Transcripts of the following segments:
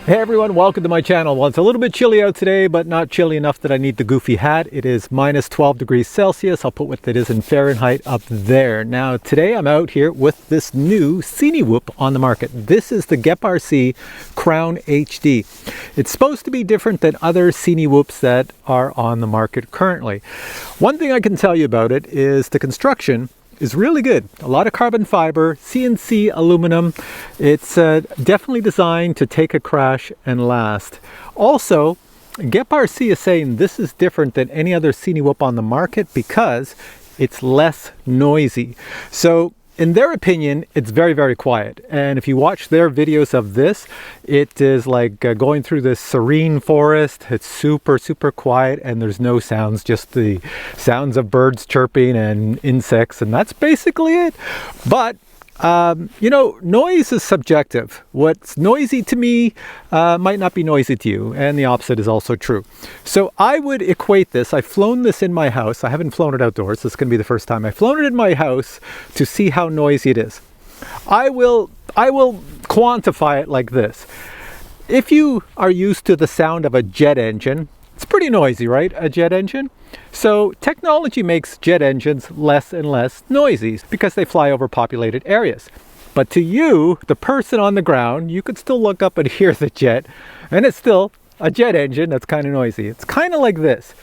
Hey everyone, welcome to my channel. Well, it's a little bit chilly out today, but not chilly enough that I need the goofy hat. It is minus 12 degrees Celsius. I'll put what it is in Fahrenheit up there. Now, today I'm out here with this new Cinewhoop on the market. This is the GEPRC Crown HD. It's supposed to be different than other Cinewhoops that are on the market currently. One thing I can tell you about it is the construction is really good. A lot of carbon fiber, CNC aluminum. It's definitely designed to take a crash and last. Also, GEPRC is saying this is different than any other Cinewhoop on the market because it's less noisy. So in their opinion, it's very, very quiet. And if you watch their videos of this, it is like going through this serene forest. It's super, super quiet and there's no sounds, just the sounds of birds chirping and insects. And that's basically it. But you know, noise is subjective. What's noisy to me might not be noisy to you, and the opposite is also true. So I would equate this. I've flown this in my house. I haven't flown it outdoors. This is going to be the first time I've flown it in my house to see how noisy it is. I will quantify it like this. If you are used to the sound of a jet engine, it's pretty noisy, right? A jet engine. So technology makes jet engines less and less noisy because they fly over populated areas. But to you, the person on the ground, you could still look up and hear the jet, and it's still a jet engine that's kind of noisy. It's kind of like this.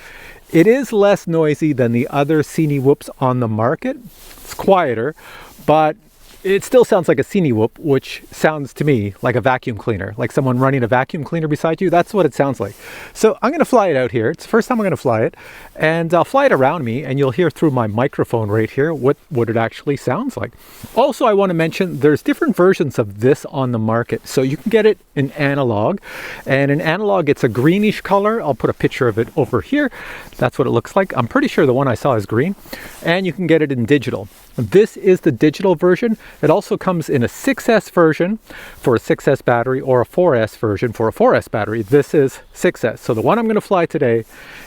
It is less noisy than the other Cinewhoops on the market. It's quieter, but it still sounds like a Cinewhoop, which sounds to me like a vacuum cleaner, like someone running a vacuum cleaner beside you. That's what it sounds like. So I'm going to fly it out here. It's the first time I'm going to fly it, and I'll fly it around me, and you'll hear through my microphone right here what it actually sounds like. Also, I want to mention there's different versions of this on the market. So you can get it in analog, and in analog it's a greenish color. I'll put a picture of it over here. That's what it looks like. I'm pretty sure the one I saw is green, and you can get it in digital. This is the digital version. It also comes in a 6S version for a 6S battery or a 4S version for a 4S battery. This is 6S. So the one I'm going to fly today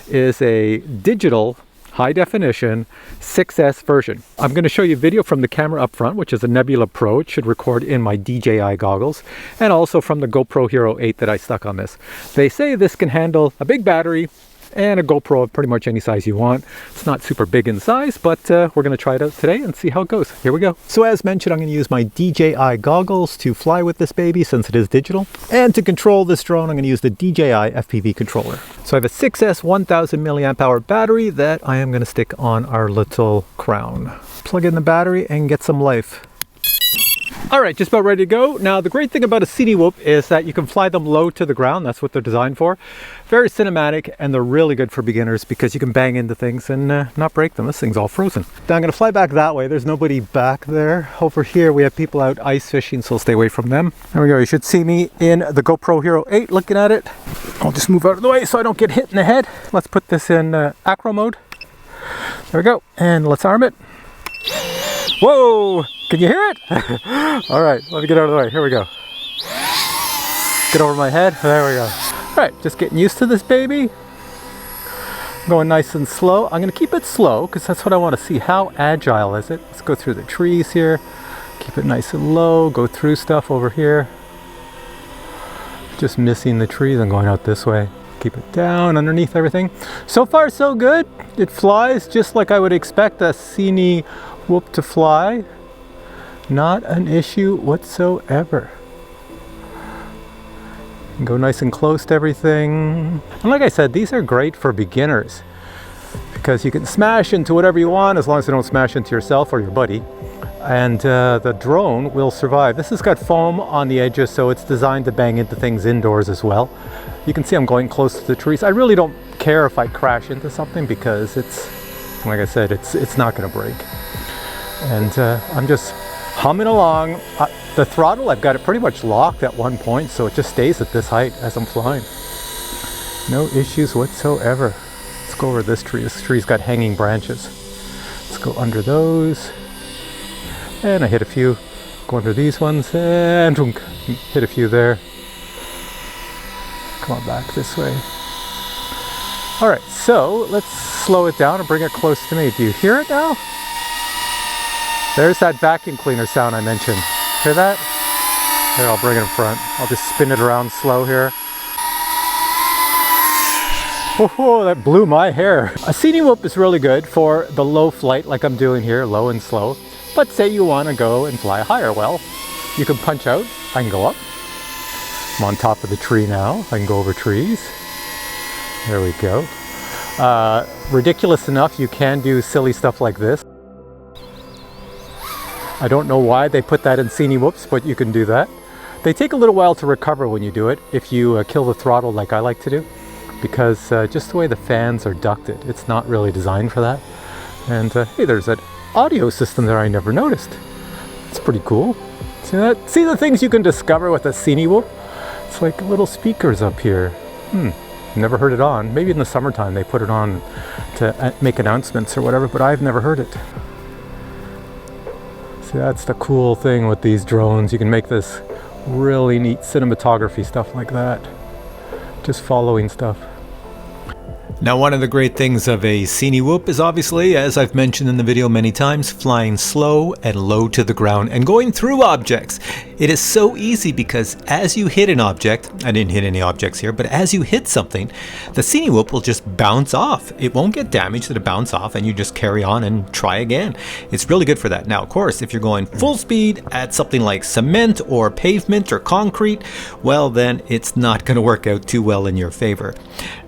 is a digital high definition 6S version. I'm going to show you a video from the camera up front, which is a Nebula Pro. It should record in my DJI goggles, and also from the GoPro Hero 8 that I stuck on this. They say this can handle a big battery and a GoPro of pretty much any size you want. It's not super big in size, but we're going to try it out today and see how it goes. Here we go. So as mentioned, I'm going to use my DJI goggles to fly with this baby since it is digital. And to control this drone, I'm going to use the DJI FPV controller. So I have a 6S 1000 milliamp hour battery that I am going to stick on our little Crown. Plug in the battery and get some life. All right, just about ready to go. Now, the great thing about a Cinewhoop is that you can fly them low to the ground. That's what they're designed for. Very cinematic, and they're really good for beginners because you can bang into things and not break them. This thing's all frozen. Now, I'm going to fly back that way. There's nobody back there. Over here, we have people out ice fishing, so I'll stay away from them. There we go. You should see me in the GoPro Hero 8 looking at it. I'll just move out of the way so I don't get hit in the head. Let's put this in acro mode. There we go. And let's arm it. Whoa! Can you hear it? All right, let me get out of the way. Here we go. Get over my head. There we go. All right, just getting used to this baby. Going nice and slow. I'm going to keep it slow because that's what I want to see. How agile is it? Let's go through the trees here. Keep it nice and low. Go through stuff over here. Just missing the trees and going out this way. Keep it down underneath everything. So far, so good. It flies just like I would expect a Cinewhoop to fly. Not an issue whatsoever. Go nice and close to everything. And like I said, these are great for beginners because you can smash into whatever you want as long as you don't smash into yourself or your buddy. And the drone will survive. This has got foam on the edges, so it's designed to bang into things indoors as well. You can see I'm going close to the trees. I really don't care if I crash into something because it's, like I said, it's not going to break. And I'm just humming along. The throttle, I've got it pretty much locked at one point, so it just stays at this height as I'm flying. No issues whatsoever. Let's go over this tree. This tree's got hanging branches. Let's go under those. And I hit a few. Go under these ones and hit a few there. Come on back this way. All right, so let's slow it down and bring it close to me. Do you hear it now? There's that vacuum cleaner sound I mentioned. Hear that? Here, I'll bring it in front. I'll just spin it around slow here. Oh, that blew my hair. A Cinewhoop is really good for the low flight like I'm doing here, low and slow. But say you want to go and fly higher, well, you can punch out. I can go up. I'm on top of the tree now. I can go over trees. There we go. Ridiculous enough, you can do silly stuff like this. I don't know why they put that in Cinewhoops, but you can do that. They take a little while to recover when you do it, if you kill the throttle like I like to do, because just the way the fans are ducted, it's not really designed for that. And hey, there's an audio system there I never noticed. It's pretty cool. See that? See the things you can discover with a Cinewhoop? It's like little speakers up here. Never heard it on. Maybe in the summertime they put it on to make announcements or whatever, but I've never heard it. See, that's the cool thing with these drones. You can make this really neat cinematography stuff like that. Just following stuff. Now, one of the great things of a Cinewhoop is obviously, as I've mentioned in the video many times, flying slow and low to the ground and going through objects. It is so easy because as you hit an object, I didn't hit any objects here, but as you hit something, the Cinewhoop will just bounce off. It won't get damaged, it'll bounce off and you just carry on and try again. It's really good for that. Now, of course, if you're going full speed at something like cement or pavement or concrete, well, then it's not going to work out too well in your favor.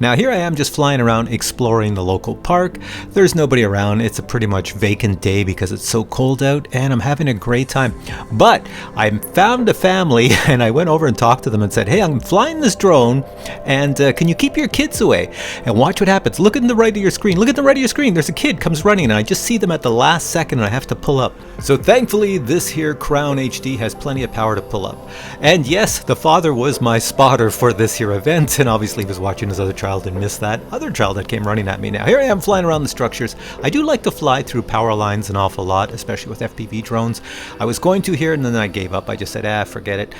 Now, here I am just flying around exploring the local park. There's nobody around. It's a pretty much vacant day because it's so cold out and I'm having a great time. But I found a family and I went over and talked to them and said, hey, I'm flying this drone and can you keep your kids away? And watch what happens. Look at the right of your screen. Look at the right of your screen. There's a kid comes running and I just see them at the last second and I have to pull up. So thankfully this here CROWN HD has plenty of power to pull up. And yes, the father was my spotter for this here event and obviously was watching his other child and missed that other child that came running at me. Now here I am flying around the structures. I do like to fly through power lines an awful lot, especially with FPV drones. I was going to here and then I gave up. I just said, forget it.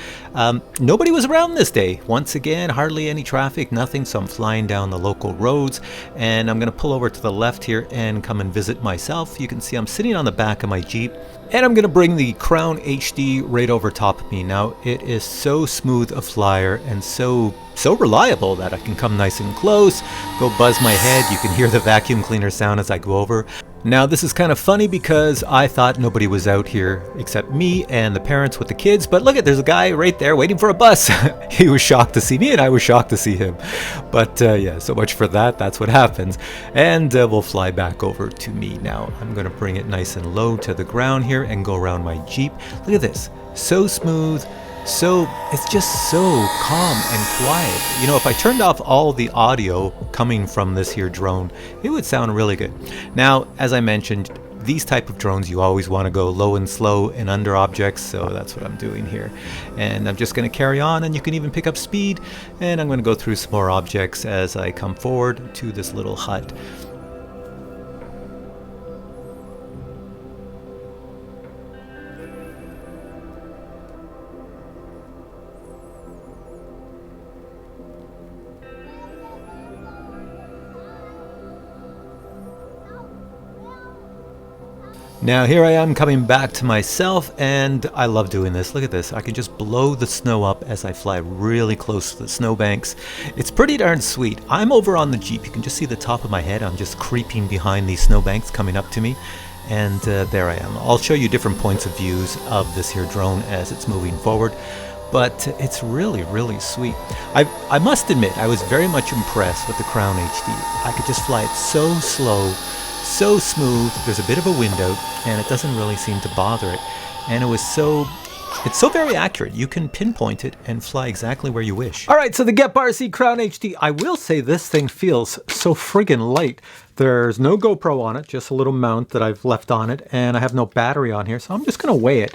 Nobody was around this day. Once again, hardly any traffic, nothing. So I'm flying down the local roads and I'm going to pull over to the left here and come and visit myself. You can see I'm sitting on the back of my Jeep and I'm going to bring the CROWN HD right over top of me. Now it is so smooth a flyer and so reliable that I can come nice and close, go buzz my head. You can hear the vacuum cleaner sound as I go over. Now this is kind of funny because I thought nobody was out here except me and the parents with the kids, but look, there's a guy right there waiting for a bus. He was shocked to see me and I was shocked to see him. But yeah, so much for that. That's what happens. And we'll fly back over to me now. I'm going to bring it nice and low to the ground here and go around my Jeep. Look at this. So smooth. So it's just so calm and quiet. You know, if I turned off all the audio coming from this here drone, it would sound really good. Now, as I mentioned, these type of drones, you always want to go low and slow and under objects. So that's what I'm doing here. And I'm just going to carry on and you can even pick up speed. And I'm going to go through some more objects as I come forward to this little hut. Now here I am coming back to myself and I love doing this. Look at this. I can just blow the snow up as I fly really close to the snowbanks. It's pretty darn sweet. I'm over on the Jeep. You can just see the top of my head. I'm just creeping behind these snowbanks coming up to me. And there I am. I'll show you different points of views of this here drone as it's moving forward. But it's really, really sweet. I must admit, I was very much impressed with the CROWN HD. I could just fly it so slow, so smooth. There's a bit of a wind out and it doesn't really seem to bother it. And it's so very accurate. You can pinpoint it and fly exactly where you wish. All right, so the GEPRC Crown HD, I will say this thing feels so friggin' light. There's no GoPro on it, just a little mount that I've left on it, and I have no battery on here, so I'm just gonna weigh it.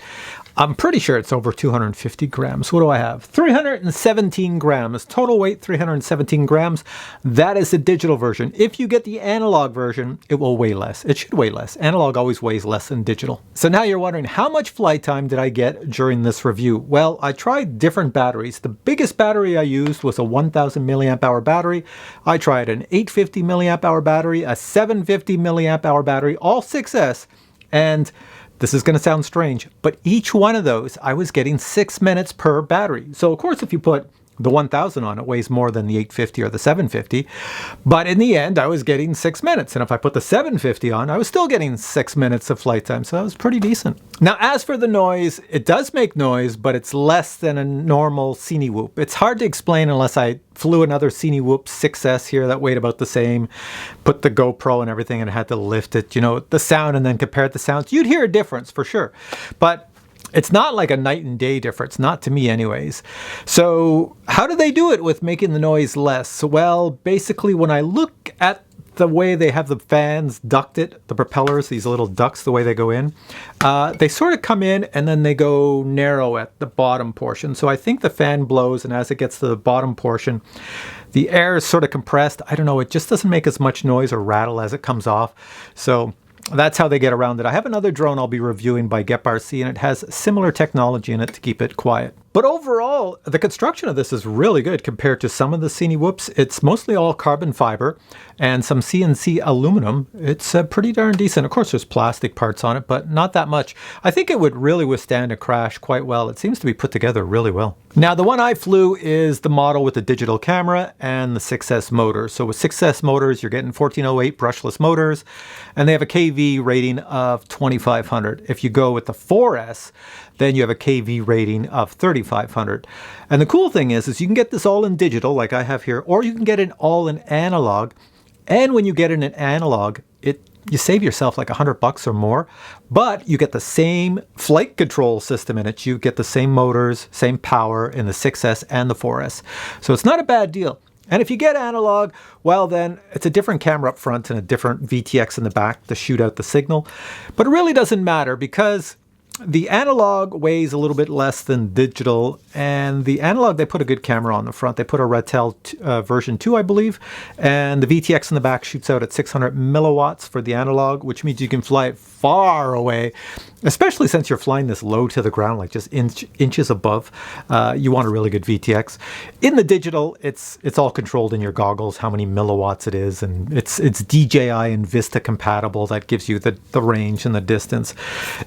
I'm pretty sure it's over 250 grams. What do I have? 317 grams. Total weight, 317 grams. That is the digital version. If you get the analog version, it will weigh less. It should weigh less. Analog always weighs less than digital. So now you're wondering, how much flight time did I get during this review? Well, I tried different batteries. The biggest battery I used was a 1000 milliamp hour battery. I tried an 850 milliamp hour battery, a 750 milliamp hour battery, all 6S, and This is going to sound strange, but each one of those, I was getting 6 minutes per battery. So of course, if you put the 1000 on, it weighs more than the 850 or the 750. But in the end, I was getting 6 minutes. And if I put the 750 on, I was still getting 6 minutes of flight time. So that was pretty decent. Now, as for the noise, it does make noise, but it's less than a normal Cinewhoop. It's hard to explain unless I flew another Cinewhoop 6S here that weighed about the same, put the GoPro and everything, and had to lift it, you know, the sound, and then compare it to sounds. You'd hear a difference for sure. But it's not like a night and day difference, not to me anyways. So how do they do it with making the noise less? Well, basically when I look at the way they have the fans ducted, the propellers, these little ducts, the way they go in, they sort of come in and then they go narrow at the bottom portion. So I think the fan blows, and as it gets to the bottom portion, the air is sort of compressed. I don't know, it just doesn't make as much noise or rattle as it comes off. So that's how they get around it. I have another drone I'll be reviewing by GEPRC, and it has similar technology in it to keep it quiet. But overall, the construction of this is really good compared to some of the Cinewhoops. It's mostly all carbon fiber and some CNC aluminum. It's pretty darn decent. Of course, there's plastic parts on it, but not that much. I think it would really withstand a crash quite well. It seems to be put together really well. Now, the one I flew is the model with the digital camera and the 6S motor. So with 6S motors, you're getting 1408 brushless motors, and they have a KV rating of 2500. If you go with the 4S, then you have a KV rating of 3500. And the cool thing is you can get this all in digital like I have here, or you can get it all in analog. And when you get it in analog, you save yourself like $100 or more, but you get the same flight control system in it. You get the same motors, same power in the 6S and the 4S. So it's not a bad deal. And if you get analog, well then it's a different camera up front and a different VTX in the back to shoot out the signal. But it really doesn't matter because the analog weighs a little bit less than digital, and the analog, they put a good camera on the front. They put a Ratel version 2, I believe, and the VTX in the back shoots out at 600 milliwatts for the analog, which means you can fly it far away, especially since you're flying this low to the ground, like just inches above. You want a really good VTX. In the digital, it's all controlled in your goggles, how many milliwatts it is, and it's DJI and Vista compatible. That gives you the range and the distance.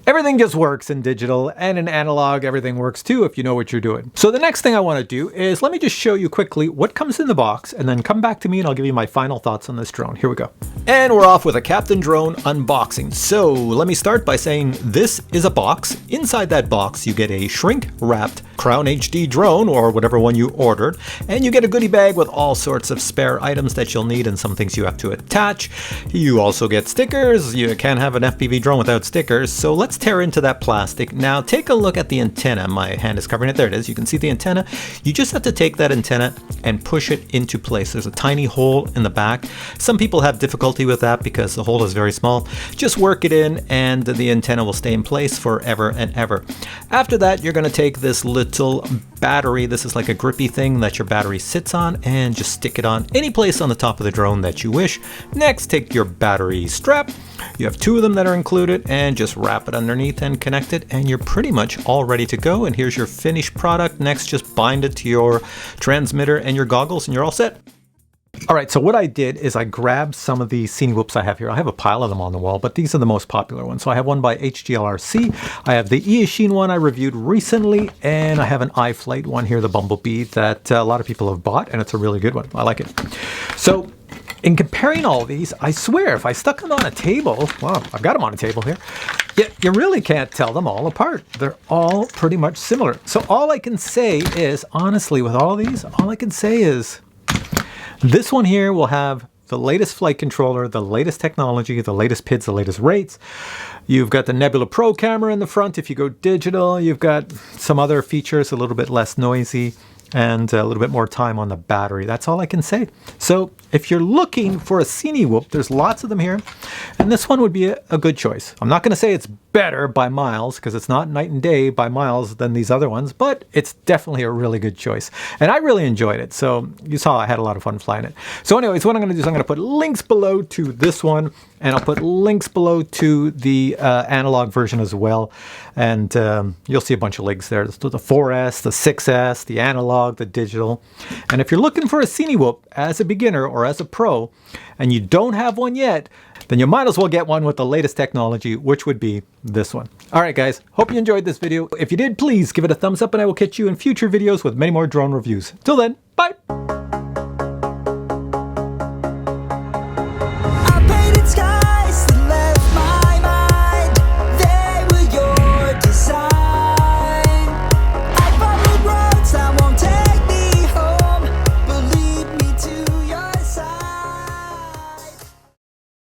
Everything just works in digital, and in analog, everything works too if you know what you're doing. So the next thing I want to do is let me just show you quickly what comes in the box, and then come back to me and I'll give you my final thoughts on this drone. Here we go. And we're off with a Captain Drone unboxing. So let me start by saying this is a box. Inside that box, you get a shrink-wrapped Crown HD drone, or whatever one you ordered, and you get a goodie bag with all sorts of spare items that you'll need and some things you have to attach. You also get stickers. You can't have an FPV drone without stickers, so let's tear into that plastic. Now take a look at the antenna. My hand is covering it. There it is. You can see the antenna. You just have to take that antenna and push it into place. There's a tiny hole in the back. Some people have difficulty with that because the hole is very small. Just work it in and the antenna will stay in place forever and ever. After that, you're going to take this little battery. This is like a grippy thing that your battery sits on, and just stick it on any place on the top of the drone that you wish. Next, take your battery strap. You have 2 of them that are included, and just wrap it underneath and connect it, and you're pretty much all ready to go. And here's your finished product. Next, just bind it to your transmitter and your goggles, and you're all set. All right, so what I did is I grabbed some of the Cinewhoops I have here. I have a pile of them on the wall, but these are the most popular ones. So I have one by HGLRC. I have the Eachine one I reviewed recently, and I have an iFlight one here, the Bumblebee, that a lot of people have bought, and it's a really good one. I like it. So in comparing all these, I swear, if I stuck them on a table, well, I've got them on a table here, you really can't tell them all apart. They're all pretty much similar. So all I can say is, honestly, with all these, all I can say is, this one here will have the latest flight controller, the latest technology, the latest PIDs, the latest rates. You've got the Nebula Pro camera in the front. If you go digital, you've got some other features, a little bit less noisy, and a little bit more time on the battery. That's all I can say. So if you're looking for a Cinewhoop, there's lots of them here, and this one would be a good choice. I'm not going to say it's better by miles, because it's not night and day by miles than these other ones, but it's definitely a really good choice. And I really enjoyed it. So you saw I had a lot of fun flying it. So anyways, what I'm going to do is I'm going to put links below to this one, and I'll put links below to the analog version as well. And you'll see a bunch of links there. The 4S, the 6S, the analog, the digital. And if you're looking for a Cinewhoop as a beginner or as a pro, and you don't have one yet, then you might as well get one with the latest technology, which would be this one. All right, guys, hope you enjoyed this video. If you did, please give it a thumbs up and I will catch you in future videos with many more drone reviews. Till then, bye.